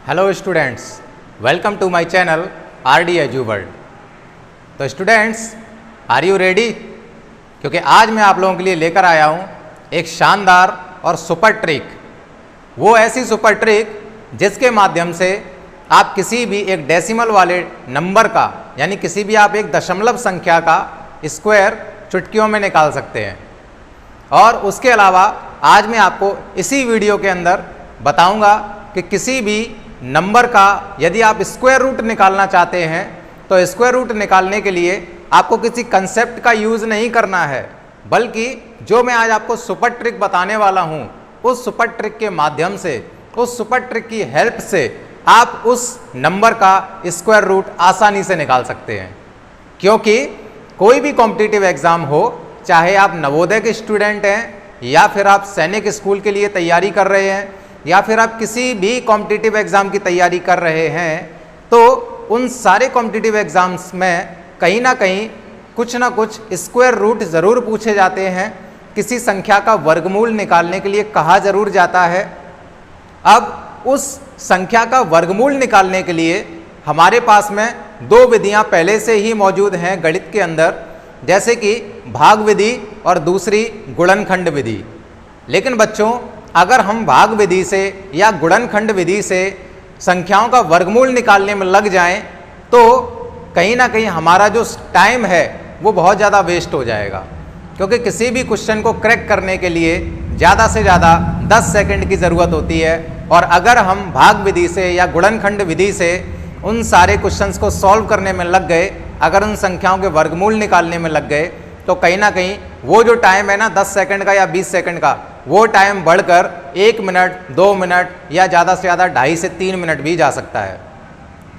Hello students, welcome to my channel RD edu world. तो students, are you ready? क्योंकि आज मैं आप लोगों के लिए लेकर आया हूँ एक शानदार और सुपर ट्रिक। वो ऐसी सुपर ट्रिक जिसके माध्यम से आप किसी भी एक डेसिमल वाले नंबर का, यानी किसी भी आप एक दशमलव संख्या का स्क्वायर चुटकियों में निकाल सकते हैं। और उसके अलावा आज मैं आपको इसी वीडियो के अंदर बताऊंगा कि किसी भी नंबर का यदि आप स्क्वायर रूट निकालना चाहते हैं तो स्क्वायर रूट निकालने के लिए आपको किसी कंसेप्ट का यूज़ नहीं करना है, बल्कि जो मैं आज आपको सुपर ट्रिक बताने वाला हूं, उस सुपर ट्रिक के माध्यम से, उस सुपर ट्रिक की हेल्प से आप उस नंबर का स्क्वायर रूट आसानी से निकाल सकते हैं। क्योंकि कोई भी कॉम्पिटिटिव एग्ज़ाम हो, चाहे आप नवोदय के स्टूडेंट हैं या फिर आप सैनिक स्कूल के लिए तैयारी कर रहे हैं या फिर आप किसी भी कॉम्पिटिटिव एग्ज़ाम की तैयारी कर रहे हैं, तो उन सारे कॉम्पिटिटिव एग्ज़ाम्स में कहीं ना कहीं कुछ ना कुछ स्क्वायर रूट ज़रूर पूछे जाते हैं। किसी संख्या का वर्गमूल निकालने के लिए कहा ज़रूर जाता है। अब उस संख्या का वर्गमूल निकालने के लिए हमारे पास में दो विधियां पहले से ही मौजूद हैं गणित के अंदर, जैसे कि भाग विधि और दूसरी गुणनखंड विधि। लेकिन बच्चों, अगर हम भाग विधि से या गुणनखंड विधि से संख्याओं का वर्गमूल निकालने में लग जाएं, तो कहीं ना कहीं हमारा जो टाइम है वो बहुत ज़्यादा वेस्ट हो जाएगा। क्योंकि किसी भी क्वेश्चन को क्रैक करने के लिए ज़्यादा से ज़्यादा 10 सेकंड की ज़रूरत होती है, और अगर हम भाग विधि से या गुणनखंड विधि से उन सारे क्वेश्चंस को सॉल्व करने में लग गए, अगर उन संख्याओं के वर्गमूल निकालने में लग गए, तो कहीं ना कहीं वो जो टाइम है ना 10 सेकंड का या 20 सेकंड का, वो टाइम बढ़कर 1 मिनट, 2 मिनट या ज़्यादा से ज़्यादा 2.5 से 3 मिनट भी जा सकता है।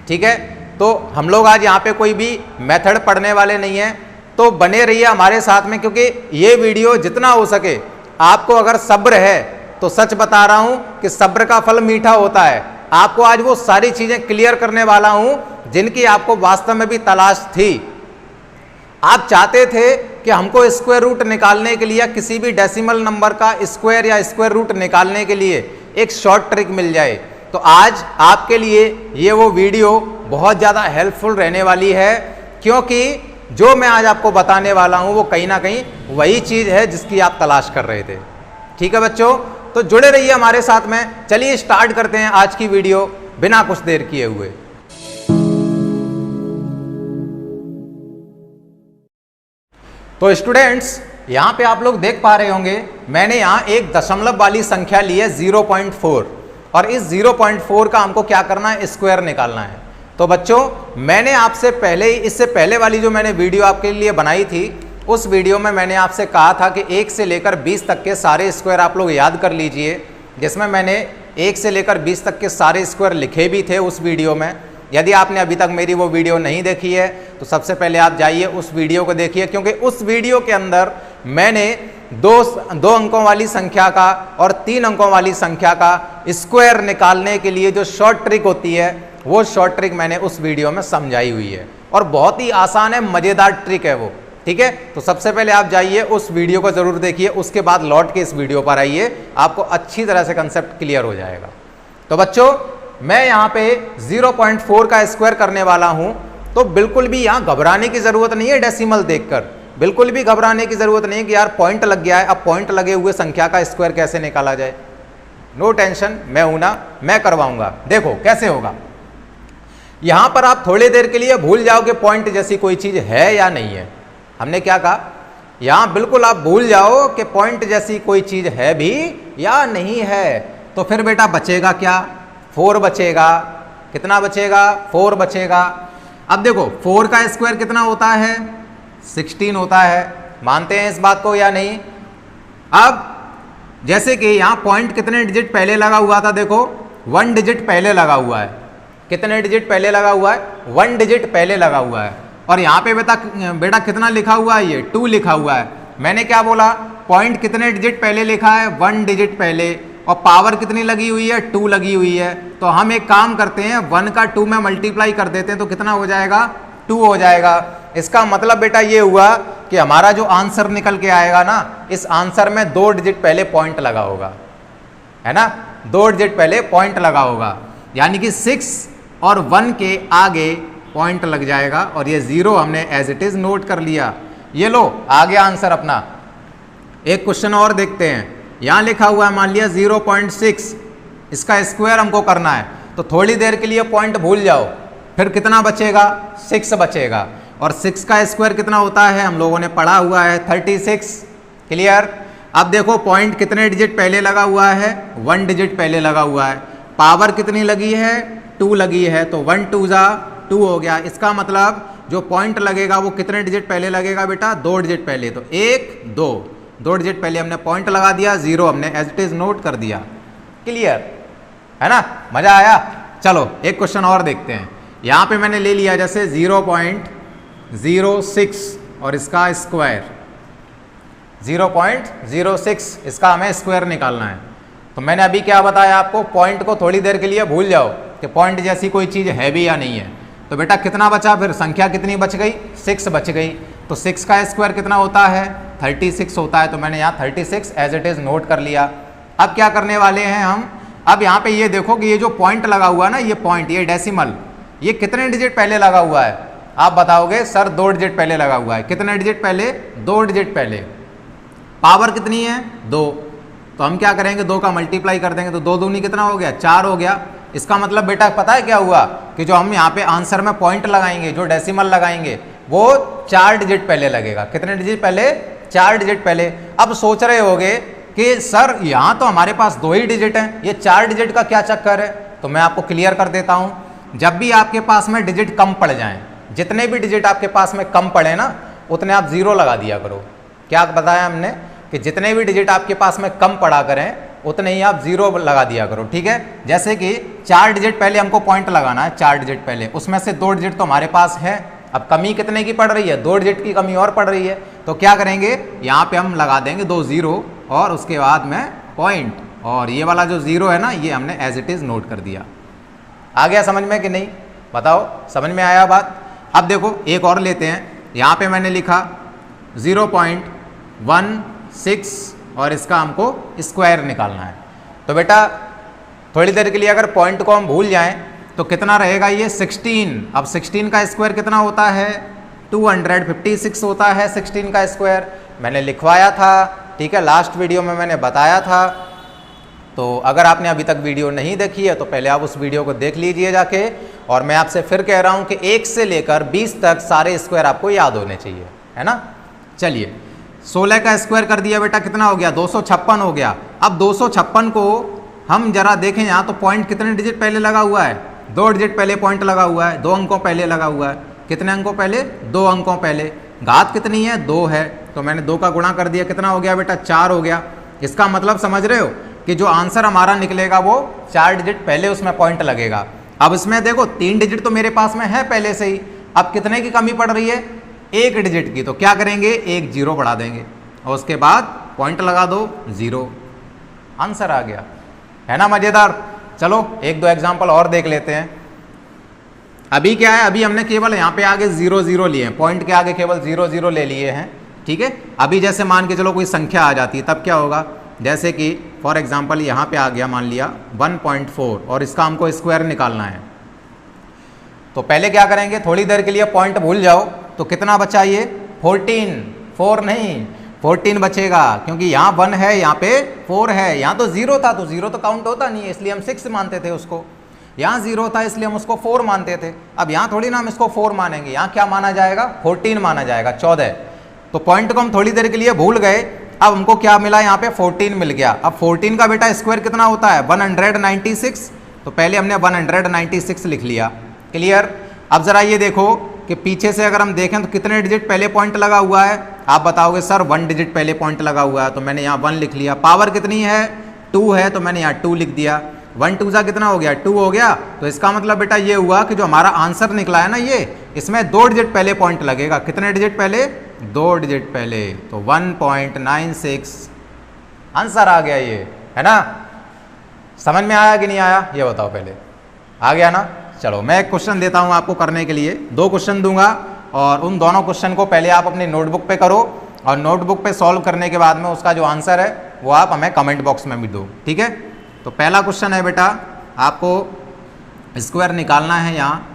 ठीक है, तो हम लोग आज यहाँ पे कोई भी मेथड पढ़ने वाले नहीं हैं, तो बने रहिए हमारे साथ में, क्योंकि ये वीडियो जितना हो सके, आपको अगर सब्र है तो सच बता रहा हूँ कि सब्र का फल मीठा होता है। आपको आज वो सारी चीज़ें क्लियर करने वाला हूँ जिनकी आपको वास्तव में भी तलाश थी। आप चाहते थे कि हमको स्क्वायर रूट निकालने के लिए, किसी भी डेसिमल नंबर का स्क्वायर या स्क्वायर रूट निकालने के लिए एक शॉर्ट ट्रिक मिल जाए, तो आज आपके लिए ये वो वीडियो बहुत ज़्यादा हेल्पफुल रहने वाली है। क्योंकि जो मैं आज आपको बताने वाला हूँ वो कहीं ना कहीं वही चीज़ है जिसकी आप तलाश कर रहे थे। ठीक है बच्चों, तो जुड़े रहिए हमारे साथ में। चलिए स्टार्ट करते हैं आज की वीडियो बिना कुछ देर किए हुए। तो स्टूडेंट्स, यहाँ पे आप लोग देख पा रहे होंगे, मैंने यहाँ एक दशमलव वाली संख्या ली है 0.4, और इस 0.4 का हमको क्या करना है, स्क्वायर निकालना है। तो बच्चों, मैंने आपसे पहले ही, इससे पहले वाली जो मैंने वीडियो आपके लिए बनाई थी, उस वीडियो में मैंने आपसे कहा था कि 1 से लेकर 20 तक के सारे स्क्वायर आप लोग याद कर लीजिए, जिसमें मैंने 1 से लेकर 20 तक के सारे स्क्वायर लिखे भी थे उस वीडियो में। यदि आपने अभी तक मेरी वो वीडियो नहीं देखी है तो सबसे पहले आप जाइए उस वीडियो को देखिए, क्योंकि उस वीडियो के अंदर मैंने दो अंकों वाली संख्या का और 3 अंकों वाली संख्या का स्क्वायर निकालने के लिए जो शॉर्ट ट्रिक होती है, वो शॉर्ट ट्रिक मैंने उस वीडियो में समझाई हुई है, और बहुत ही आसान है, मज़ेदार ट्रिक है वो। ठीक है, तो सबसे पहले आप जाइए उस वीडियो को ज़रूर देखिए, उसके बाद लौट के इस वीडियो पर आइए, आपको अच्छी तरह से कंसेप्ट क्लियर हो जाएगा। तो बच्चों, मैं यहाँ पे 0.4 का स्क्वायर करने वाला हूँ, तो बिल्कुल भी यहाँ घबराने की ज़रूरत नहीं है। डेसिमल देखकर बिल्कुल भी घबराने की ज़रूरत नहीं कि यार पॉइंट लग गया है, अब पॉइंट लगे हुए संख्या का स्क्वायर कैसे निकाला जाए। नो टेंशन, मैं हूं ना, मैं करवाऊंगा। देखो कैसे होगा। यहाँ पर आप थोड़ी देर के लिए भूल जाओ कि पॉइंट जैसी कोई चीज़ है या नहीं है। हमने क्या कहा, यहाँ बिल्कुल आप भूल जाओ कि पॉइंट जैसी कोई चीज़ है भी या नहीं है। तो फिर बेटा बचेगा क्या, 4 बचेगा। कितना बचेगा, 4 बचेगा। अब देखो 4 का स्क्वायर कितना होता है, 16 होता है। मानते हैं इस बात को या नहीं? अब जैसे कि यहाँ पॉइंट कितने डिजिट पहले लगा हुआ था, देखो 1 डिजिट पहले लगा हुआ है। कितने डिजिट पहले लगा हुआ है, 1 डिजिट पहले लगा हुआ है। और यहाँ पे बेटा कितना लिखा हुआ है, ये 2 लिखा हुआ है। मैंने क्या बोला, पॉइंट कितने डिजिट पहले लिखा है, 1 डिजिट पहले, और पावर कितनी लगी हुई है, 2 लगी हुई है। तो हम एक काम करते हैं, 1 का 2 में मल्टीप्लाई कर देते हैं, तो कितना हो जाएगा, 2 हो जाएगा। इसका मतलब बेटा ये हुआ कि हमारा जो आंसर निकल के आएगा ना, इस आंसर में 2 डिजिट पहले पॉइंट लगा होगा, है ना, 2 डिजिट पहले पॉइंट लगा होगा। यानी कि 6 और 1 के आगे पॉइंट लग जाएगा और ये 0 हमने एज इट इज नोट कर लिया। ये लो आ गया आंसर अपना। एक क्वेश्चन और देखते हैं। यहां लिखा हुआ है मान लिया 0.6, इसका स्क्वायर हमको करना है, तो थोड़ी देर के लिए पॉइंट भूल जाओ, फिर कितना बचेगा 6 बचेगा, और 6 का स्क्वायर कितना होता है हम लोगों ने पढ़ा हुआ है 36। क्लियर। अब देखो पॉइंट कितने डिजिट पहले लगा हुआ है, 1 डिजिट पहले लगा हुआ है, पावर कितनी लगी है 2 लगी है, तो 1 2 जा 2 हो गया। इसका मतलब जो पॉइंट लगेगा वो कितने डिजिट पहले लगेगा बेटा, 2 डिजिट पहले, तो 1 2 डिजिट पहले हमने पॉइंट लगा दिया, 0 हमने एज इट इज नोट कर दिया। क्लियर है ना, मजा आया। चलो एक क्वेश्चन और देखते हैं। यहां पे मैंने ले लिया जैसे 0.06 और इसका स्क्वायर 0.06, इसका हमें स्क्वायर निकालना है। तो मैंने अभी क्या बताया आपको, पॉइंट को थोड़ी देर के लिए भूल जाओ कि पॉइंट जैसी कोई चीज़ है भी या नहीं है। तो बेटा कितना बचा, फिर संख्या कितनी बच गई, 6 बच गई। तो 6 का स्क्वायर कितना होता है 36 होता है, तो मैंने यहाँ 36 एज इट इज़ नोट कर लिया। अब क्या करने वाले हैं हम, अब यहाँ पे ये देखो कि ये जो पॉइंट लगा हुआ है ना, ये पॉइंट, ये डेसिमल, ये कितने डिजिट पहले लगा हुआ है, आप बताओगे सर 2 डिजिट पहले लगा हुआ है। कितने डिजिट पहले, 2 डिजिट पहले। पावर कितनी है 2, तो हम क्या करेंगे 2 का मल्टीप्लाई कर देंगे, तो 2 दूनी कितना हो गया 4 हो गया। इसका मतलब बेटा पता है क्या हुआ कि जो हम यहाँ पे आंसर में पॉइंट लगाएंगे, जो डेसिमल लगाएंगे, वो 4 डिजिट पहले लगेगा। कितने डिजिट पहले, 4 डिजिट पहले। अब सोच रहे होगे कि सर यहाँ तो हमारे पास 2 ही डिजिट हैं, ये 4 डिजिट का क्या चक्कर है। तो मैं आपको क्लियर कर देता हूँ, जब भी आपके पास में डिजिट कम पड़ जाएं, जितने भी डिजिट आपके पास में कम पड़े ना, उतने आप 0 लगा दिया करो। क्या बताया हमने कि जितने भी डिजिट आपके पास में कम पड़ा करें, उतने ही आप 0 लगा दिया करो। ठीक है, जैसे कि 4 डिजिट पहले हमको पॉइंट लगाना है, 4 डिजिट पहले, उसमें से 2 डिजिट तो हमारे पास है। अब कमी कितने की पड़ रही है, 2 डिजिट की कमी और पड़ रही है। तो क्या करेंगे, यहाँ पे हम लगा देंगे 2 0 और उसके बाद में पॉइंट, और ये वाला जो 0 है ना, ये हमने एज इट इज नोट कर दिया। आ गया समझ में कि नहीं, बताओ समझ में आया बात। अब देखो एक और लेते हैं। यहाँ पे मैंने लिखा 0.16 और इसका हमको स्क्वायर निकालना है। तो बेटा थोड़ी देर के लिए अगर पॉइंट को हम भूल जाएं तो कितना रहेगा ये 16। अब 16 का स्क्वायर कितना होता है 256 होता है 16 का स्क्वायर। मैंने लिखवाया था, ठीक है, लास्ट वीडियो में मैंने बताया था। तो अगर आपने अभी तक वीडियो नहीं देखी है तो पहले आप उस वीडियो को देख लीजिए जाके। और मैं आपसे फिर कह रहा हूं कि 1 से लेकर 20 तक सारे स्क्वायर आपको याद होने चाहिए, है ना। चलिए 16 का स्क्वायर कर दिया बेटा, कितना हो गया 256 हो गया। अब 256 को हम जरा देखें यहाँ, तो पॉइंट कितने डिजिट पहले लगा हुआ है, 2 डिजिट पहले पॉइंट लगा हुआ है, 2 अंकों पहले लगा हुआ है। कितने अंकों पहले, 2 अंकों पहले। घात कितनी है 2 है, तो मैंने 2 का गुणा कर दिया, कितना हो गया बेटा 4 हो गया। इसका मतलब समझ रहे हो कि जो आंसर हमारा निकलेगा वो 4 डिजिट पहले उसमें पॉइंट लगेगा। अब इसमें देखो 3 डिजिट तो मेरे पास में है पहले से ही, अब कितने की कमी पड़ रही है 1 डिजिट की। तो क्या करेंगे, 1 0 बढ़ा देंगे और उसके बाद पॉइंट लगा दो 0, आंसर आ गया, है ना मजेदार। चलो 1-2 एग्जांपल और देख लेते हैं। अभी क्या है, अभी हमने केवल यहाँ पे आगे 0 0 लिए हैं, पॉइंट के आगे केवल 0 0 ले लिए हैं, ठीक है। अभी जैसे मान के चलो कोई संख्या आ जाती है तब क्या होगा, जैसे कि फॉर एग्जांपल यहाँ पे आ गया मान लिया 1.4 और इसका हमको स्क्वायर निकालना है। तो पहले क्या करेंगे, थोड़ी देर के लिए पॉइंट भूल जाओ, तो कितना बचा ये 14, 4 नहीं 14 बचेगा, क्योंकि यहाँ 1 है यहाँ पे 4 है। यहाँ तो 0 था तो 0 तो काउंट होता नहीं है, इसलिए हम 6 मानते थे उसको। यहाँ 0 था इसलिए हम उसको 4 मानते थे। अब यहाँ थोड़ी ना हम इसको 4 मानेंगे, यहाँ क्या माना जाएगा 14 माना जाएगा, 14। तो पॉइंट को हम थोड़ी देर के लिए भूल गए, अब हमको क्या मिला यहाँ पे 14 मिल गया। अब 14 का बेटा स्क्वायर कितना होता है 196, तो पहले हमने 196 लिख लिया। क्लियर। अब जरा ये देखो कि पीछे से अगर हम देखें तो कितने डिजिट पहले पॉइंट लगा हुआ है, आप बताओगे सर 1 डिजिट पहले पॉइंट लगा हुआ है, तो मैंने यहाँ 1 लिख लिया। पावर कितनी है 2 है, तो मैंने यहाँ 2 लिख दिया। 1 2 जा कितना हो गया 2 हो गया। तो इसका मतलब बेटा ये हुआ कि जो हमारा आंसर निकला है ना, ये इसमें 2 डिजिट पहले पॉइंट लगेगा। कितने डिजिट पहले, 2 डिजिट पहले, तो 1.96 आंसर आ गया ये, है ना। समझ में आया कि नहीं आया ये बताओ, पहले आ गया ना। चलो मैं एक क्वेश्चन देता हूं आपको करने के लिए, 2 क्वेश्चन दूंगा और उन दोनों क्वेश्चन को पहले आप अपनी नोटबुक पे करो और नोटबुक पे सॉल्व करने के बाद में उसका जो आंसर है वो आप हमें कमेंट बॉक्स में भी दो, ठीक है। तो पहला क्वेश्चन है बेटा, आपको स्क्वायर निकालना है यहाँ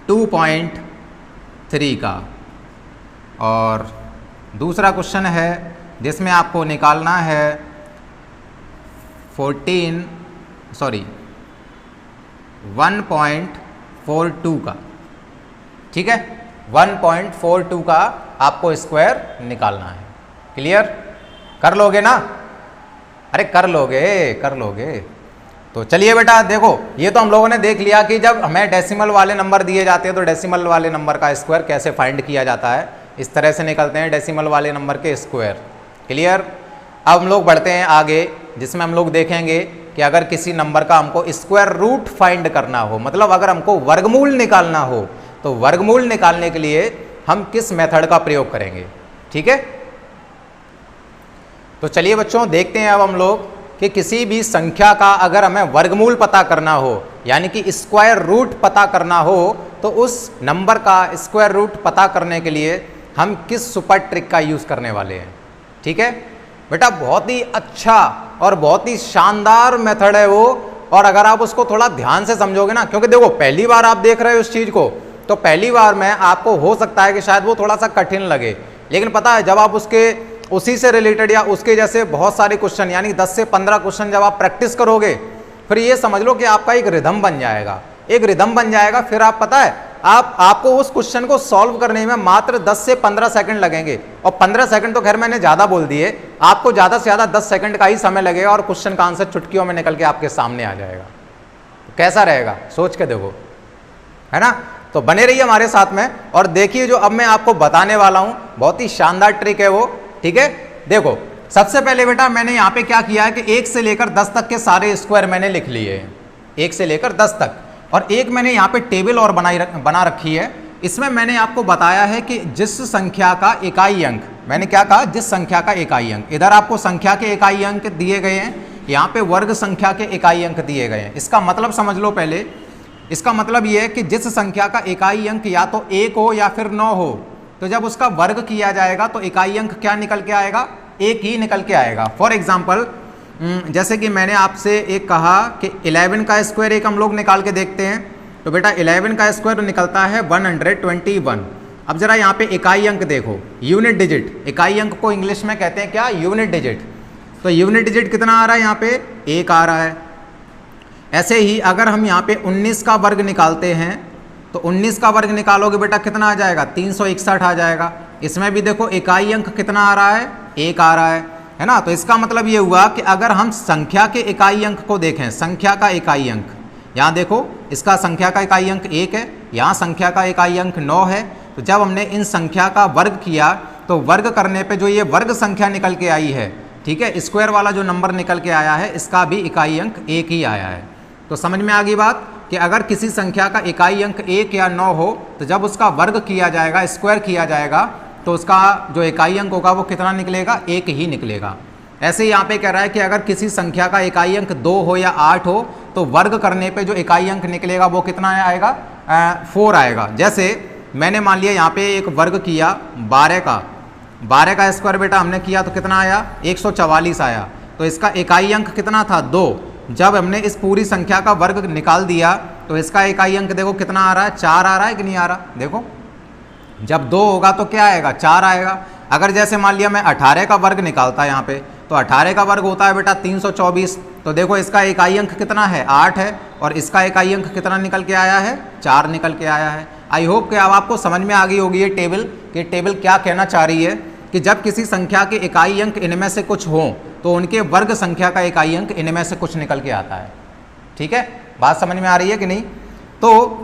2.3 का। और दूसरा क्वेश्चन है जिसमें आपको निकालना है 1.42 का। ठीक है, 1.42 का आपको स्क्वायर निकालना है। क्लियर? कर लोगे ना? अरे कर लोगे। तो चलिए बेटा देखो, ये तो हम लोगों ने देख लिया कि जब हमें डेसिमल वाले नंबर दिए जाते हैं तो डेसिमल वाले नंबर का स्क्वायर कैसे फाइंड किया जाता है। इस तरह से निकलते हैं डेसिमल वाले नंबर के स्क्वायर। क्लियर? अब हम लोग बढ़ते हैं आगे, जिसमें हम लोग देखेंगे कि अगर किसी नंबर का हमको स्क्वायर रूट फाइंड करना हो, मतलब अगर हमको वर्गमूल निकालना हो, तो वर्गमूल निकालने के लिए हम किस मेथड का प्रयोग करेंगे। ठीक है, तो चलिए बच्चों देखते हैं अब हम लोग कि किसी भी संख्या का अगर हमें वर्गमूल पता करना हो, यानी कि स्क्वायर रूट पता करना हो, तो उस नंबर का स्क्वायर रूट पता करने के लिए हम किस सुपर ट्रिक का यूज़ करने वाले हैं। ठीक है बेटा, बहुत ही अच्छा और बहुत ही शानदार मेथड है वो। और अगर आप उसको थोड़ा ध्यान से समझोगे ना, क्योंकि देखो पहली बार आप देख रहे हो उस चीज़ को, तो पहली बार में आपको हो सकता है कि शायद वो थोड़ा सा कठिन लगे, लेकिन पता है जब आप उसी से रिलेटेड या उसके जैसे बहुत सारे क्वेश्चन, यानी 10 से 15 क्वेश्चन जब आप प्रैक्टिस करोगे, फिर ये समझ लो कि आपका एक रिदम बन जाएगा, फिर आप पता है आपको उस क्वेश्चन को सॉल्व करने में मात्र 10 से 15 सेकंड लगेंगे। और 15 सेकंड तो खैर मैंने ज़्यादा बोल दिए, आपको ज़्यादा से ज़्यादा 10 सेकंड का ही समय लगेगा और क्वेश्चन का आंसर चुटकियों में निकल के आपके सामने आ जाएगा। तो कैसा रहेगा सोच के देखो, है ना? तो बने रहिए हमारे साथ में और देखिए जो अब मैं आपको बताने वाला हूँ, बहुत ही शानदार ट्रिक है वो। ठीक है, देखो सबसे पहले बेटा मैंने यहाँ पे क्या किया है कि 1 से लेकर 10 तक के सारे स्क्वायर मैंने लिख लिए हैं, 1 से लेकर 10 तक। और एक मैंने यहाँ पे टेबल और बना रखी है। इसमें मैंने आपको बताया है कि जिस संख्या का इकाई अंक, मैंने क्या कहा, जिस संख्या का इकाई अंक, इधर आपको संख्या के इकाई अंक दिए गए हैं, यहाँ पे वर्ग संख्या के इकाई अंक दिए गए हैं। इसका मतलब समझ लो पहले, इसका मतलब ये है कि जिस संख्या का इकाई अंक या तो 1 हो या फिर 9 हो, तो जब उसका वर्ग किया जाएगा तो इकाई अंक क्या निकल के आएगा, 1 ही निकल के आएगा। फॉर एग्जाम्पल जैसे कि मैंने आपसे एक कहा कि 11 का स्क्वायर एक हम लोग निकाल के देखते हैं, तो बेटा 11 का स्क्वायर निकलता है 121। अब जरा यहाँ पे इकाई अंक देखो, यूनिट डिजिट, इकाई अंक को इंग्लिश में कहते हैं क्या, यूनिट डिजिट। तो यूनिट डिजिट कितना आ रहा है यहाँ पे, 1 आ रहा है। ऐसे ही अगर हम यहाँ पे 19 का वर्ग निकालते हैं, तो 19 का वर्ग निकालोगे बेटा कितना आ जाएगा, 361 आ जाएगा। इसमें भी देखो इकाई अंक कितना आ रहा है, 1 आ रहा है ना। तो इसका मतलब ये हुआ कि अगर हम संख्या के इकाई अंक को देखें, संख्या का इकाई अंक, यहाँ देखो इसका संख्या का इकाई अंक 1 है, यहाँ संख्या का इकाई अंक 9 है। तो जब हमने इन संख्या का वर्ग किया तो वर्ग करने पे जो ये वर्ग संख्या निकल के आई है, ठीक है, स्क्वायर वाला जो नंबर निकल के आया है, इसका भी इकाई अंक 1 ही आया है। तो समझ में आ गई बात कि अगर किसी संख्या का इकाई अंक 1 या 9 हो, तो जब उसका वर्ग किया जाएगा, स्क्वायर किया जाएगा, तो उसका जो इकाई अंक होगा वो कितना निकलेगा, 1 ही निकलेगा। ऐसे ही यहाँ पे कह रहा है कि अगर किसी संख्या का इकाई अंक 2 हो या 8 हो, तो वर्ग करने पे जो इकाई अंक निकलेगा वो कितना आएगा, 4 आएगा। जैसे मैंने मान लिया यहाँ पे एक वर्ग किया 12 का स्क्वायर बेटा हमने किया तो कितना आया, 144 आया। तो इसका इकाई अंक कितना था, 2। जब हमने इस पूरी संख्या का वर्ग निकाल दिया तो इसका इकाई अंक देखो कितना आ रहा है, 4 आ रहा है कि नहीं आ रहा, देखो जब 2 होगा तो क्या आएगा, 4 आएगा। अगर जैसे मान लिया मैं 18 का वर्ग निकालता है यहाँ पे, तो 18 का वर्ग होता है बेटा 324। तो देखो इसका इकाई अंक कितना है, 8 है, और इसका इकाई अंक कितना निकल के आया है, 4 निकल के आया है। आई होप कि अब आपको समझ में आ गई होगी ये टेबल, कि टेबल क्या कहना चाह रही है कि जब किसी संख्या के इकाई अंक इनमें से कुछ हों, तो उनके वर्ग संख्या का इकाई अंक इनमें से कुछ निकल के आता है। ठीक है, बात समझ में आ रही है कि नहीं। तो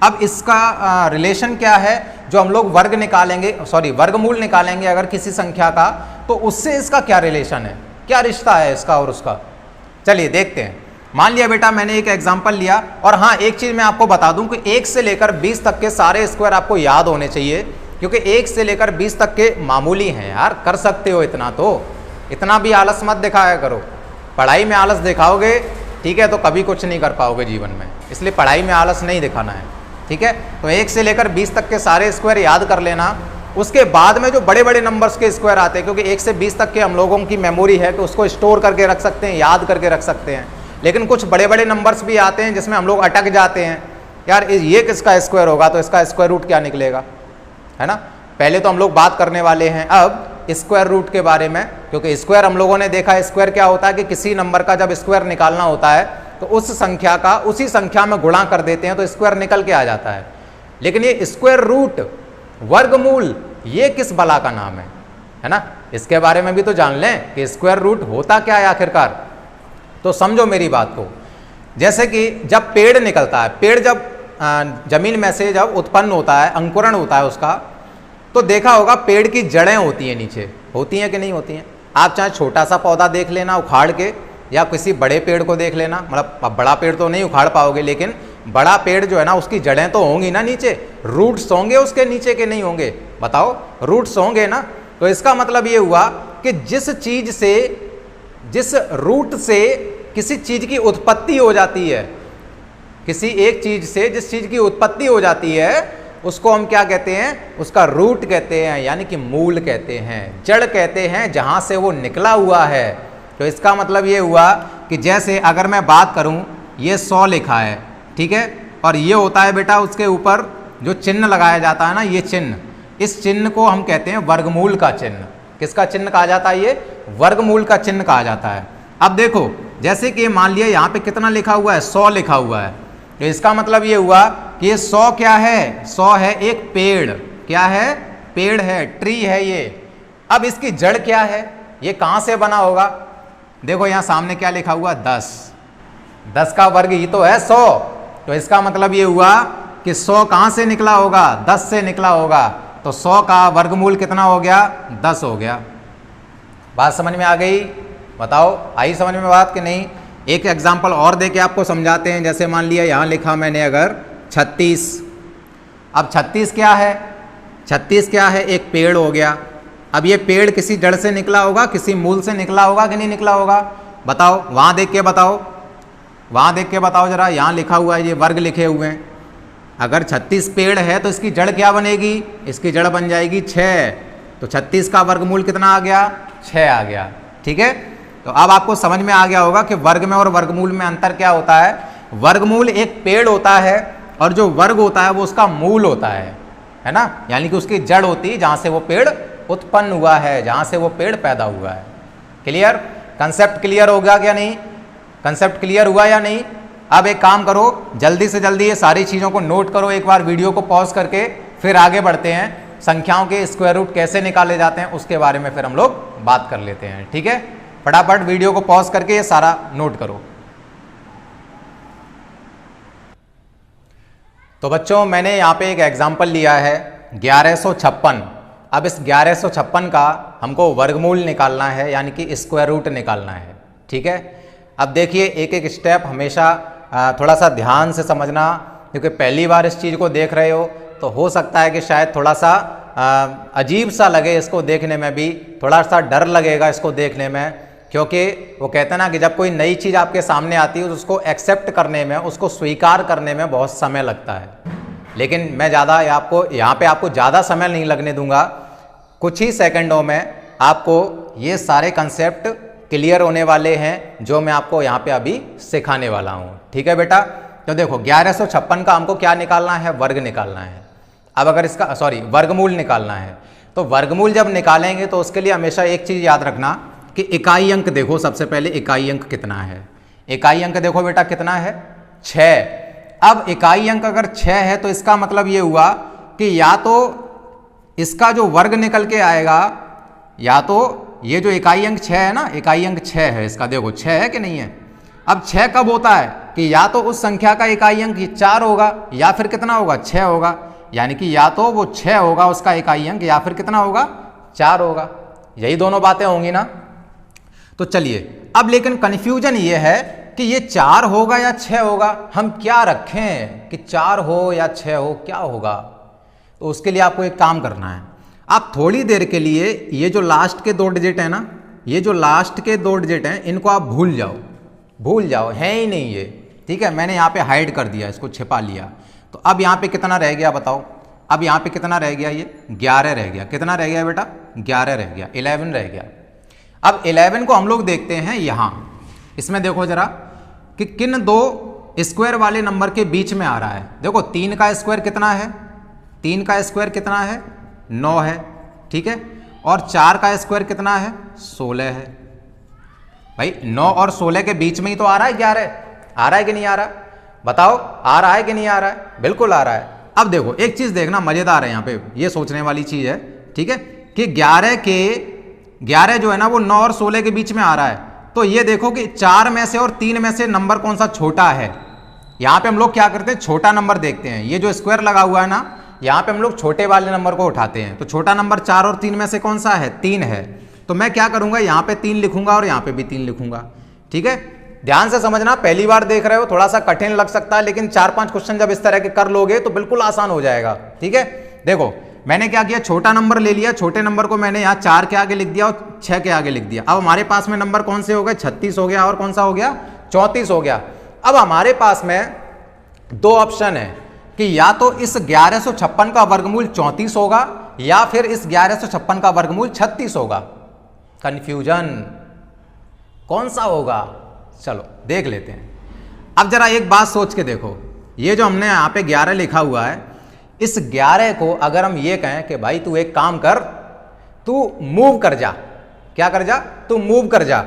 अब इसका रिलेशन क्या है, जो हम लोग वर्ग निकालेंगे, सॉरी वर्गमूल निकालेंगे अगर किसी संख्या का, तो उससे इसका क्या रिलेशन है, क्या रिश्ता है इसका और उसका। चलिए देखते हैं। मान लिया बेटा मैंने एक एग्जांपल लिया, और हाँ एक चीज़ मैं आपको बता दूं कि 1 से लेकर 20 तक के सारे स्क्वायर आपको याद होने चाहिए, क्योंकि 1 से लेकर 20 तक के मामूली हैं यार, कर सकते हो इतना, तो इतना भी आलस मत दिखाया करो। पढ़ाई में आलस दिखाओगे, ठीक है, तो कभी कुछ नहीं कर पाओगे जीवन में, इसलिए पढ़ाई में आलस नहीं दिखाना है। ठीक है, तो 1 से लेकर 20 तक के सारे स्क्वायर याद कर लेना। उसके बाद में जो बड़े बड़े नंबर्स के स्क्वायर आते हैं, क्योंकि 1 से 20 तक के हम लोगों की मेमोरी है कि उसको स्टोर करके रख सकते हैं, याद करके रख सकते हैं। लेकिन कुछ बड़े बड़े नंबर्स भी आते हैं जिसमें हम लोग अटक जाते हैं, यार ये किसका स्क्वायर होगा, तो इसका स्क्वायर रूट क्या निकलेगा, है ना। पहले तो हम लोग बात करने वाले हैं अब स्क्वायर रूट के बारे में, क्योंकि स्क्वायर हम लोगों ने देखा, स्क्वायर क्या होता है कि किसी नंबर का जब स्क्वायर निकालना होता है तो उस संख्या का उसी संख्या में गुणा कर देते हैं तो स्क्वायर निकल के आ जाता है। लेकिन ये स्क्वायर रूट, वर्गमूल, ये किस बला का नाम है ना। इसके बारे में भी तो जान लें कि स्क्वायर रूट होता क्या है आखिरकार। तो समझो मेरी बात को, जैसे कि जब पेड़ निकलता है, पेड़ जब जमीन में से जब उत्पन्न होता है, अंकुरण होता है उसका, तो देखा होगा पेड़ की जड़ें होती हैं नीचे, होती हैं कि नहीं होती हैं। आप चाहे छोटा सा पौधा देख लेना उखाड़ के, या किसी बड़े पेड़ को देख लेना, मतलब बड़ा पेड़ तो नहीं उखाड़ पाओगे, लेकिन बड़ा पेड़ जो है ना उसकी जड़ें तो होंगी ना नीचे, रूट्स होंगे उसके नीचे के नहीं होंगे, बताओ, रूट्स होंगे ना। तो इसका मतलब ये हुआ कि जिस चीज से, जिस रूट से किसी चीज की उत्पत्ति हो जाती है, किसी एक चीज से जिस चीज की उत्पत्ति हो जाती है उसको हम क्या कहते हैं, उसका रूट कहते हैं, यानी कि मूल कहते हैं, जड़ कहते हैं, जहां से वो निकला हुआ है। तो इसका मतलब ये हुआ कि जैसे अगर मैं बात करूं, ये 100 लिखा है, ठीक है, और ये होता है बेटा उसके ऊपर जो चिन्ह लगाया जाता है ना, ये चिन्ह, इस चिन्ह को हम कहते हैं वर्गमूल का चिन्ह। किसका चिन्ह कहा जाता है, ये वर्गमूल का चिन्ह कहा जाता है। अब देखो, जैसे कि मान लिया यहाँ पे कितना लिखा हुआ है, 100 लिखा हुआ है, तो इसका मतलब ये हुआ कि ये 100 क्या है, 100 है एक पेड़, क्या है, पेड़ है, ट्री है ये। अब इसकी जड़ क्या है, ये कहां से बना होगा, देखो यहां सामने क्या लिखा हुआ, 10, 10 का वर्ग ही तो है 100। तो इसका मतलब ये हुआ कि 100 कहां से निकला होगा, 10 से निकला होगा। तो 100 का वर्गमूल कितना हो गया, 10 हो गया। बात समझ में आ गई, बताओ आई समझ में बात कि नहीं। एक एग्जाम्पल और देके आपको समझाते हैं। जैसे मान लिया यहाँ लिखा मैंने अगर 36, अब 36 क्या है, 36 क्या है, एक पेड़ हो गया। अब ये पेड़ किसी जड़ से निकला होगा, किसी मूल से निकला होगा कि नहीं निकला होगा, बताओ, वहाँ देख के बताओ, वहाँ देख के बताओ जरा। यहाँ लिखा हुआ है, ये वर्ग लिखे हुए हैं। अगर 36 पेड़ है तो इसकी जड़ क्या बनेगी, इसकी जड़ बन जाएगी 6। तो 36 का वर्गमूल कितना आ गया, 6 आ गया, ठीक है। तो अब आपको समझ में आ गया होगा कि वर्ग में और वर्गमूल में अंतर क्या होता है। वर्गमूल एक पेड़ होता है और जो वर्ग होता है वो उसका मूल होता है ना, यानी कि उसकी जड़ होती है जहाँ से वो पेड़ उत्पन्न हुआ है, जहाँ से वो पेड़ पैदा हुआ है। क्लियर, कंसेप्ट क्लियर हो गया क्या नहीं, कंसेप्ट क्लियर हुआ या नहीं। अब एक काम करो, जल्दी से जल्दी ये सारी चीज़ों को नोट करो, एक बार वीडियो को पॉज करके फिर आगे बढ़ते हैं। संख्याओं के स्क्वायर रूट कैसे निकाले जाते हैं उसके बारे में फिर हम लोग बात कर लेते हैं, ठीक है। फटाफट वीडियो को पॉज करके ये सारा नोट करो। तो बच्चों मैंने यहाँ पे एक एग्जाम्पल लिया है 1156। अब इस 1156 का हमको वर्गमूल निकालना है, यानी कि स्क्वायर रूट निकालना है, ठीक है। अब देखिए एक एक स्टेप हमेशा थोड़ा सा ध्यान से समझना, क्योंकि पहली बार इस चीज़ को देख रहे हो तो हो सकता है कि शायद थोड़ा सा अजीब सा लगे इसको देखने में, भी थोड़ा सा डर लगेगा इसको देखने में, क्योंकि वो कहते हैं ना कि जब कोई नई चीज़ आपके सामने आती है तो उसको एक्सेप्ट करने में, उसको स्वीकार करने में बहुत समय लगता है। लेकिन मैं ज़्यादा आपको यहाँ पे आपको ज़्यादा समय नहीं लगने दूंगा, कुछ ही सेकंडों में आपको ये सारे कंसेप्ट क्लियर होने वाले हैं जो मैं आपको यहाँ पे अभी सिखाने वाला हूँ, ठीक है बेटा। तो देखो 1156 का हमको क्या निकालना है, वर्ग निकालना है। अब अगर इसका वर्गमूल निकालना है, तो वर्गमूल जब निकालेंगे तो उसके लिए हमेशा एक चीज़ याद रखना कि इकाई अंक देखो, सबसे पहले इकाई अंक कितना है। इकाई अंक देखो बेटा कितना है, 6। अब इकाई अंक अगर 6 है तो इसका मतलब ये हुआ कि या तो इसका जो वर्ग निकल के आएगा, या तो ये जो इकाई अंक 6 है ना, इकाई अंक 6 है इसका, देखो 6 है कि नहीं है। अब 6 कब होता है कि या तो उस संख्या का इकाई अंक 4 होगा या फिर कितना होगा, 6 होगा। यानी कि या तो वो 6 होगा उसका इकाई अंक, या फिर कितना होगा, 4 होगा। यही दोनों बातें होंगी ना। तो चलिए अब लेकिन कन्फ्यूजन ये है कि ये 4 होगा या 6 होगा, हम क्या रखें कि 4 हो या 6 हो, क्या होगा। तो उसके लिए आपको एक काम करना है, आप थोड़ी देर के लिए ये जो लास्ट के 2 डिजिट है ना, ये जो लास्ट के 2 डिजिट हैं इनको आप भूल जाओ, है ही नहीं ये, ठीक है। मैंने यहाँ पे हाइड कर दिया, इसको छिपा लिया। तो अब यहाँ पे कितना रह गया बताओ, अब यहाँ पे कितना रह गया, ये 11 रह गया। कितना रह गया बेटा, 11 रह गया, 11 रह गया। अब 11 को हम लोग देखते हैं यहाँ, इसमें देखो जरा, कि किन दो स्क्वायर वाले नंबर के बीच में आ रहा है। देखो 3 का स्क्वायर कितना है, 3 का स्क्वायर कितना है 9 है, ठीक है, और 4 का स्क्वायर कितना है 16 है। भाई 9 और 16 के बीच में ही तो आ रहा है 11, आ रहा है कि नहीं आ रहा, बताओ आ रहा है कि नहीं आ रहा है, बिल्कुल आ रहा है। अब देखो एक चीज देखना मजेदार है, यहाँ पे ये सोचने वाली चीज है, ठीक है, कि 11 जो है ना वो 9 और 16 के बीच में आ रहा है। तो ये देखो कि 4 में से और 3 में से नंबर कौन सा छोटा है। यहां पे हम लोग क्या करते हैं, छोटा नंबर देखते हैं। ये जो स्क्वायर लगा हुआ है ना, यहां पे हम लोग छोटे वाले नंबर को उठाते हैं। तो छोटा नंबर 4 और 3 में से कौन सा है, 3 है। तो मैं क्या करूंगा, यहां पे 3 लिखूंगा और यहां पे भी 3 लिखूंगा, ठीक है। ध्यान से समझना, पहली बार देख रहे हो थोड़ा सा कठिन लग सकता है, लेकिन 4-5 क्वेश्चन जब इस तरह के कर लोगे तो बिल्कुल आसान हो जाएगा, ठीक है। देखो मैंने क्या किया, छोटा नंबर ले लिया, छोटे नंबर को मैंने यहाँ 4 के आगे लिख दिया और 6 के आगे लिख दिया। अब हमारे पास में नंबर कौन से हो गए, 36 हो गया, और कौन सा हो गया 34 हो गया। अब हमारे पास में 2 ऑप्शन है कि या तो इस 1156 का वर्गमूल 34 होगा या फिर इस 1156 का वर्गमूल 36 होगा। कंफ्यूजन कौन सा होगा, चलो देख लेते हैं। अब जरा एक बात सोच के देखो, ये जो हमने यहाँ पे 11 लिखा हुआ है, इस 11 को अगर हम ये कहें कि भाई तू एक काम कर, तू मूव कर जा, क्या कर जा, तू मूव कर जा।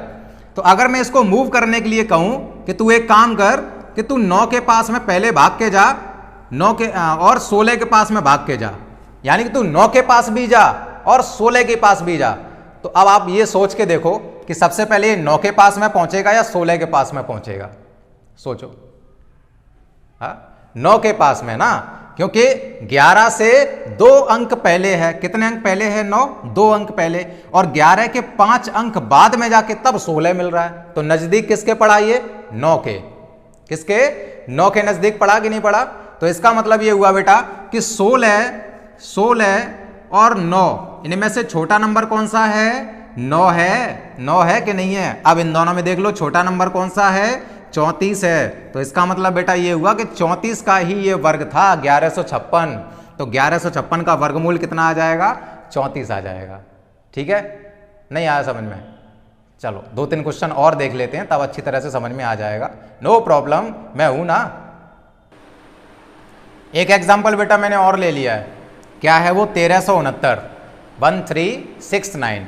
तो अगर मैं इसको मूव करने के लिए कहूं कि तू एक काम कर कि तू 9 के पास में पहले भाग के जा, 9 के और 16 के पास में भाग के जा, यानी कि तू 9 के पास भी जा और 16 के पास भी जा। तो अब आप ये सोच के देखो कि सबसे पहले 9 के पास में पहुंचेगा या 16 के पास में पहुंचेगा, सोचो। हाँ 9 के पास में ना, क्योंकि 11 से 2 अंक पहले है। कितने अंक पहले है, 9, 2 अंक पहले, और 11 के 5 अंक बाद में जाके तब 16 मिल रहा है। तो नजदीक किसके पड़ा, ये 9 के, किसके 9 के नजदीक पड़ा कि नहीं पड़ा। तो इसका मतलब ये हुआ बेटा कि 16 और 9 इनमें से छोटा नंबर कौन सा है, 9 है। 9 है कि नहीं है। अब इन दोनों में देख लो, छोटा नंबर कौन सा है, 34 है। तो इसका मतलब बेटा ये हुआ कि 34 का ही ये वर्ग था 1156। तो 1156 का वर्गमूल कितना आ जाएगा, 34 आ जाएगा, ठीक है। नहीं आया समझ में, चलो 2-3 क्वेश्चन और देख लेते हैं, तब अच्छी तरह से समझ में आ जाएगा। नो प्रॉब्लम, मैं हूं ना। एक एग्जाम्पल बेटा मैंने और ले लिया है, क्या है वो, 1369, 1369।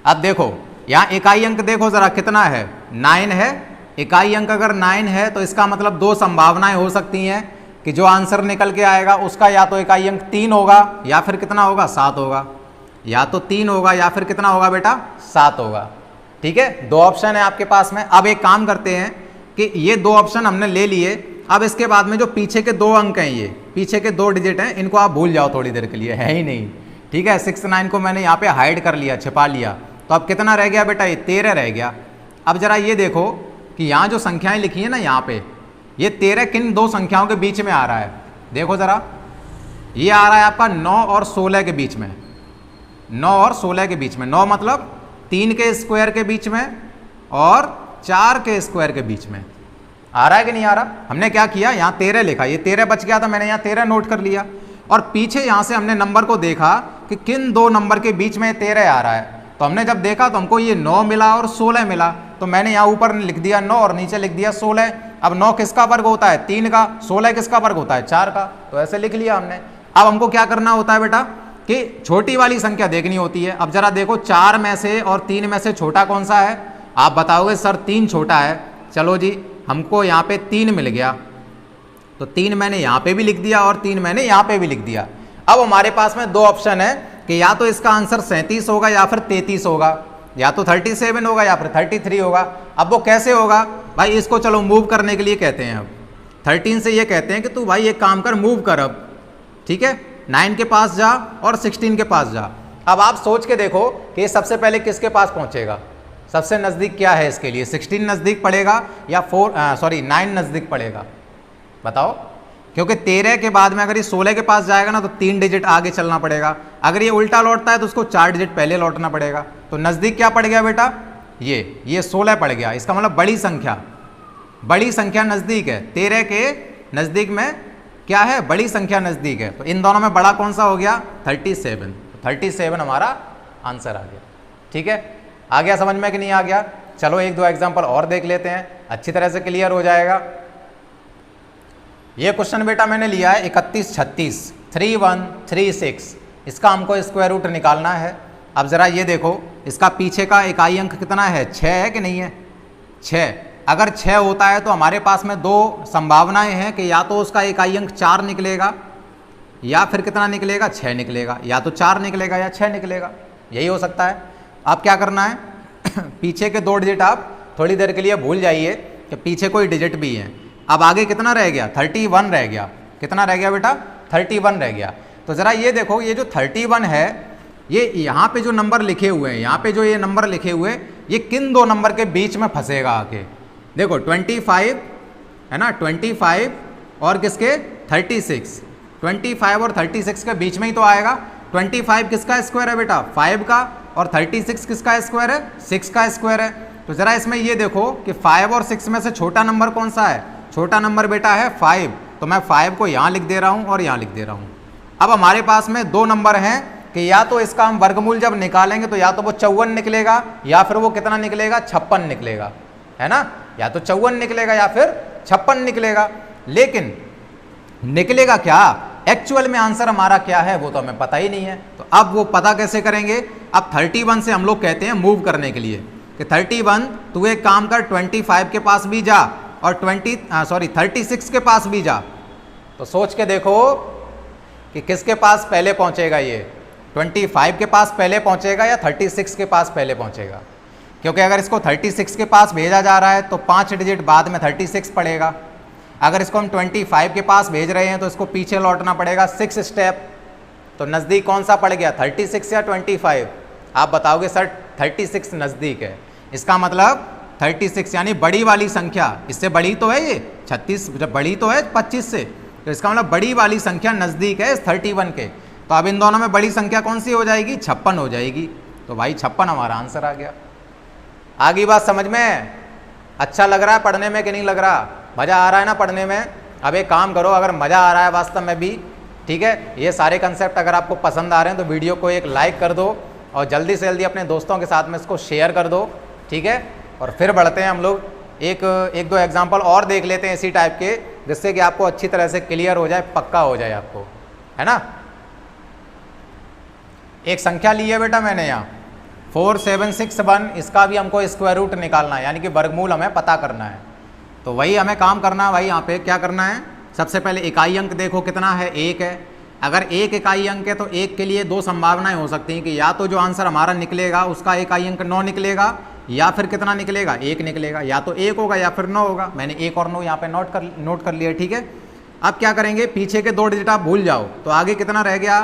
अब देखो यहां इकाई अंक देखो जरा कितना है, 9 है। इकाई अंक अगर 9 है तो इसका मतलब 2 संभावनाएं हो सकती हैं कि जो आंसर निकल के आएगा उसका या तो इकाई अंक 3 होगा या फिर कितना होगा, 7 होगा। या तो 3 होगा या फिर कितना होगा बेटा, 7 होगा, ठीक है। 2 ऑप्शन है आपके पास में। अब एक काम करते हैं कि ये 2 ऑप्शन हमने ले लिए। अब इसके बाद में जो पीछे के 2 अंक हैं, ये पीछे के 2 डिजिट हैं, इनको आप भूल जाओ थोड़ी देर के लिए, है ही नहीं, ठीक है। 69 को मैंने यहाँ पे हाइड कर लिया, छिपा लिया। तो अब कितना रह गया बेटा, ये 13 रह गया। अब जरा ये देखो कि यहाँ जो संख्याएं लिखी है ना, यहाँ पे ये 13 किन 2 संख्याओं के बीच में आ रहा है, देखो जरा। ये आ रहा है आपका 9 और 16 के बीच में, 9 और 16 के बीच में। 9 मतलब 3 के स्क्वायर के बीच में और 4 के स्क्वायर के बीच में आ रहा है कि नहीं आ रहा। हमने क्या किया, यहाँ 13 लिखा, ये 13 बच गया था, मैंने यहाँ 13 नोट कर लिया। और पीछे यहाँ से हमने नंबर को देखा कि किन 2 नंबर के बीच में 13 आ रहा है। तो हमने जब देखा तो हमको ये 9 मिला और 16 मिला। तो मैंने यहाँ ऊपर लिख दिया 9 और नीचे लिख दिया 16। अब 9 किसका वर्ग होता है, 3 का। 16 किसका वर्ग होता है, 4 का। तो ऐसे लिख लिया हमने। अब हमको क्या करना होता है बेटा कि छोटी वाली संख्या देखनी होती है। अब जरा देखो 4 में से और 3 में से छोटा कौन सा है। आप बताओगे सर 3 छोटा है। चलो जी, हमको यहाँ पे 3 मिल गया, तो 3 मैंने यहाँ पे भी लिख दिया और 3 मैंने यहाँ पे भी लिख दिया। अब हमारे पास में 2 ऑप्शन है कि या तो इसका आंसर 37 होगा या फिर 33 होगा, या तो 37 होगा या फिर 33 होगा। अब वो कैसे होगा भाई, इसको चलो मूव करने के लिए कहते हैं। अब 13 से ये कहते हैं कि तू भाई एक काम कर, मूव कर अब, ठीक है। 9 के पास जा और 16 के पास जा। अब आप सोच के देखो कि सबसे पहले किसके पास पहुंचेगा, सबसे नज़दीक क्या है इसके लिए, 16 नज़दीक पड़ेगा या 9 नज़दीक पड़ेगा, बताओ। क्योंकि 13 के बाद में अगर ये 16 के पास जाएगा ना तो 3 डिजिट आगे चलना पड़ेगा। अगर ये उल्टा लौटता है तो उसको 4 डिजिट पहले लौटना पड़ेगा। तो नज़दीक क्या पड़ गया बेटा, ये 16 पड़ गया। इसका मतलब बड़ी संख्या नज़दीक है। 13 के नज़दीक में क्या है, बड़ी संख्या नज़दीक है। तो इन दोनों में बड़ा कौन सा हो गया, 37। 37 हमारा आंसर आ गया, ठीक है। आ गया समझ में कि नहीं आ गया। चलो 1-2 एग्जाम्पल और देख लेते हैं। अच्छी तरह से क्लियर हो जाएगा। ये क्वेश्चन बेटा मैंने लिया है 31 36 3136, इसका हमको स्क्वायर रूट निकालना है। अब ज़रा ये देखो, इसका पीछे का इकाई अंक कितना है, 6 है कि नहीं है, 6। अगर 6 होता है तो हमारे पास में दो संभावनाएं हैं कि या तो उसका इकाई अंक 4 निकलेगा या फिर कितना निकलेगा, 6 निकलेगा, या तो 4 निकलेगा या 6 निकलेगा, यही हो सकता है। अब क्या करना है पीछे के 2 डिजिट आप थोड़ी देर के लिए भूल जाइए कि पीछे कोई डिजिट भी है। अब आगे कितना रह गया, 31 रह गया। कितना रह गया बेटा, 31 रह गया। तो ज़रा ये देखो, ये जो 31 है, ये यहाँ पे जो नंबर लिखे हुए हैं, यहाँ पे जो ये नंबर लिखे हुए, ये किन दो नंबर के बीच में फंसेगा आके। देखो 25 है ना, 25 और किसके 36, 25 और 36 के बीच में ही तो आएगा। 25 किसका स्क्वायर है बेटा, 5 का, और 36 किसका स्क्वायर है, 6 का स्क्वायर है। तो ज़रा इसमें ये देखो कि 5 और 6 में से छोटा नंबर कौन सा है, छोटा नंबर बेटा है 5। तो मैं 5 को यहाँ लिख दे रहा हूँ और यहाँ लिख दे रहा हूँ। अब हमारे पास में 2 नंबर हैं कि या तो इसका हम वर्गमूल जब निकालेंगे तो या तो वो 54 निकलेगा या फिर वो कितना निकलेगा, 56 निकलेगा, है ना, या तो 54 निकलेगा या फिर 56 निकलेगा। लेकिन निकलेगा क्या, एक्चुअल में आंसर हमारा क्या है वो तो हमें पता ही नहीं है। तो अब वो पता कैसे करेंगे, अब 31 से हम लोग कहते हैं मूव करने के लिए कि 31 तू एक काम कर, 25 के पास भी जा और 36 के पास भी जा। तो सोच के देखो कि किसके पास पहले पहुंचेगा, ये 25 के पास पहले पहुंचेगा या 36 के पास पहले पहुंचेगा। क्योंकि अगर इसको 36 के पास भेजा जा रहा है तो 5 डिजिट बाद में 36 पड़ेगा। अगर इसको हम 25 के पास भेज रहे हैं तो इसको पीछे लौटना पड़ेगा 6 स्टेप। तो नज़दीक कौन सा पड़ गया, 36 या 25? आप बताओगे सर 36 नज़दीक है। इसका मतलब 36 यानी बड़ी वाली संख्या, इससे बड़ी तो है ये 36, जब बड़ी तो है 25 से, तो इसका मतलब बड़ी वाली संख्या नज़दीक है इस 31 के। तो अब इन दोनों में बड़ी संख्या कौन सी हो जाएगी, 56 हो जाएगी। तो भाई 56 हमारा आंसर आ गया। आगे बात समझ में, अच्छा लग रहा है पढ़ने में कि नहीं लग रहा, मज़ा आ रहा है ना पढ़ने में। अब एक काम करो, अगर मज़ा आ रहा है वास्तव में भी, ठीक है, ये सारे कंसेप्ट अगर आपको पसंद आ रहे हैं तो वीडियो को एक लाइक कर दो और जल्दी से जल्दी अपने दोस्तों के साथ में इसको शेयर कर दो, ठीक है। और फिर बढ़ते हैं हम लोग, एक दो एग्जाम्पल और देख लेते हैं इसी टाइप के, जिससे कि आपको अच्छी तरह से क्लियर हो जाए, पक्का हो जाए आपको, है ना। एक संख्या ली है बेटा मैंने यहाँ 4761, इसका भी हमको स्क्वायर रूट निकालना है, यानी कि वर्गमूल हमें पता करना है। तो वही हमें काम करना है भाई। यहाँ पे क्या करना है, सबसे पहले इकाई अंक देखो कितना है, 1 है। अगर 1 इकाई अंक है तो 1 के लिए 2 संभावनाएं हो सकती हैं कि या तो जो आंसर हमारा निकलेगा उसका इकाई अंक 9 निकलेगा या फिर कितना निकलेगा, 1 निकलेगा, या तो 1 होगा या फिर 9 होगा। मैंने 1 और 9 यहाँ पे नोट कर लिया, ठीक है। अब क्या करेंगे, पीछे के 2 डिजिट आप भूल जाओ, तो आगे कितना रह गया,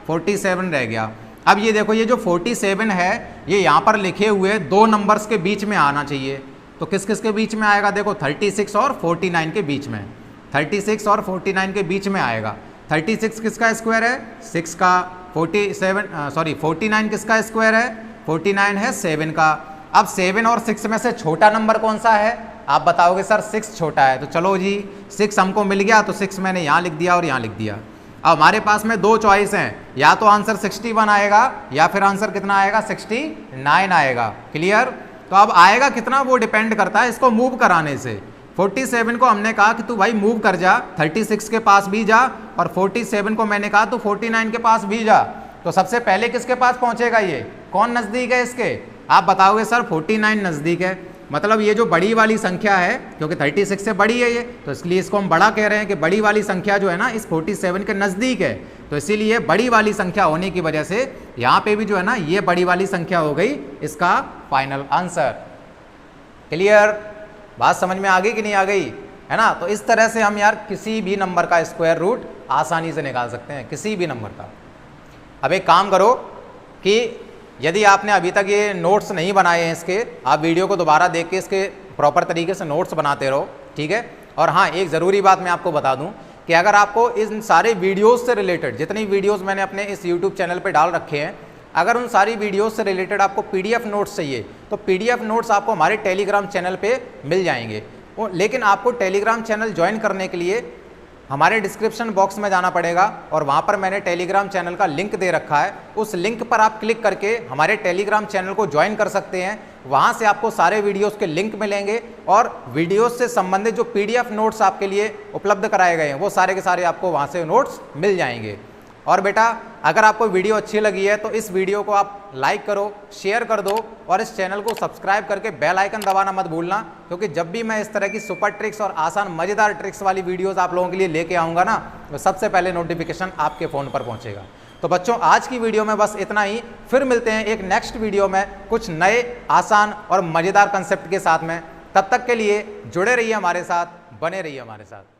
47 रह गया। अब ये देखो, ये जो 47 है ये यहाँ पर लिखे हुए 2 नंबर्स के बीच में आना चाहिए। तो किस किस के बीच में आएगा, देखो 36 और 49 के बीच में, 36 और 49 के बीच में आएगा। 36 किसका स्क्वायर है, 6 का, 49 किसका स्क्वायर है, 49 है 7 का। अब 7 और 6 में से छोटा नंबर कौन सा है, आप बताओगे सर 6 छोटा है। तो चलो जी 6 हमको मिल गया, तो 6 मैंने यहाँ लिख दिया और यहाँ लिख दिया। अब हमारे पास में 2 चॉइस हैं, या तो आंसर 61 आएगा या फिर आंसर कितना आएगा, 69 आएगा। क्लियर। तो अब आएगा कितना वो डिपेंड करता है इसको मूव कराने से। 47 को हमने कहा कि तू भाई मूव कर जा, 36 के पास भी जा, और 47 को मैंने कहा तू 49 के पास भी जा। तो सबसे पहले किसके पास पहुंचेगा, ये कौन नज़दीक है इसके, आप बताओगे सर 49 नज़दीक है। मतलब ये जो बड़ी वाली संख्या है, क्योंकि 36 से बड़ी है ये, तो इसलिए इसको हम बड़ा कह रहे हैं कि बड़ी वाली संख्या जो है ना इस 47 के नज़दीक है। तो इसीलिए बड़ी वाली संख्या होने की वजह से यहाँ पे भी जो है ना ये बड़ी वाली संख्या हो गई इसका फाइनल आंसर। क्लियर, बात समझ में आ गई कि नहीं आ गई, है ना। तो इस तरह से हम यार किसी भी नंबर का स्क्वायर रूट आसानी से निकाल सकते हैं, किसी भी नंबर का। अब एक काम करो कि यदि आपने अभी तक ये नोट्स नहीं बनाए हैं इसके, आप वीडियो को दोबारा देख के इसके प्रॉपर तरीके से नोट्स बनाते रहो, ठीक है। और हाँ, एक ज़रूरी बात मैं आपको बता दूं कि अगर आपको इन सारे वीडियोस से रिलेटेड, जितनी वीडियोस मैंने अपने इस यूट्यूब चैनल पे डाल रखे हैं, अगर उन सारी वीडियोस से रिलेटेड आपको PDF नोट्स चाहिए तो PDF नोट्स आपको हमारे टेलीग्राम चैनल पर मिल जाएंगे। लेकिन आपको टेलीग्राम चैनल ज्वाइन करने के लिए हमारे डिस्क्रिप्शन बॉक्स में जाना पड़ेगा और वहाँ पर मैंने टेलीग्राम चैनल का लिंक दे रखा है। उस लिंक पर आप क्लिक करके हमारे टेलीग्राम चैनल को ज्वाइन कर सकते हैं। वहाँ से आपको सारे वीडियोस के लिंक मिलेंगे और वीडियोस से संबंधित जो PDF नोट्स आपके लिए उपलब्ध कराए गए हैं वो सारे के सारे आपको वहाँ से नोट्स मिल जाएंगे। और बेटा, अगर आपको वीडियो अच्छी लगी है तो इस वीडियो को आप लाइक करो, शेयर कर दो और इस चैनल को सब्सक्राइब करके बेल आइकन दबाना मत भूलना, क्योंकि जब भी मैं इस तरह की सुपर ट्रिक्स और आसान मज़ेदार ट्रिक्स वाली वीडियोस आप लोगों के लिए लेके आऊँगा ना, तो सबसे पहले नोटिफिकेशन आपके फ़ोन पर पहुँचेगा। तो बच्चों, आज की वीडियो में बस इतना ही। फिर मिलते हैं एक नेक्स्ट वीडियो में कुछ नए आसान और मज़ेदार कंसेप्ट के साथ में। तब तक के लिए जुड़े रहिए हमारे साथ, बने रहिए हमारे साथ।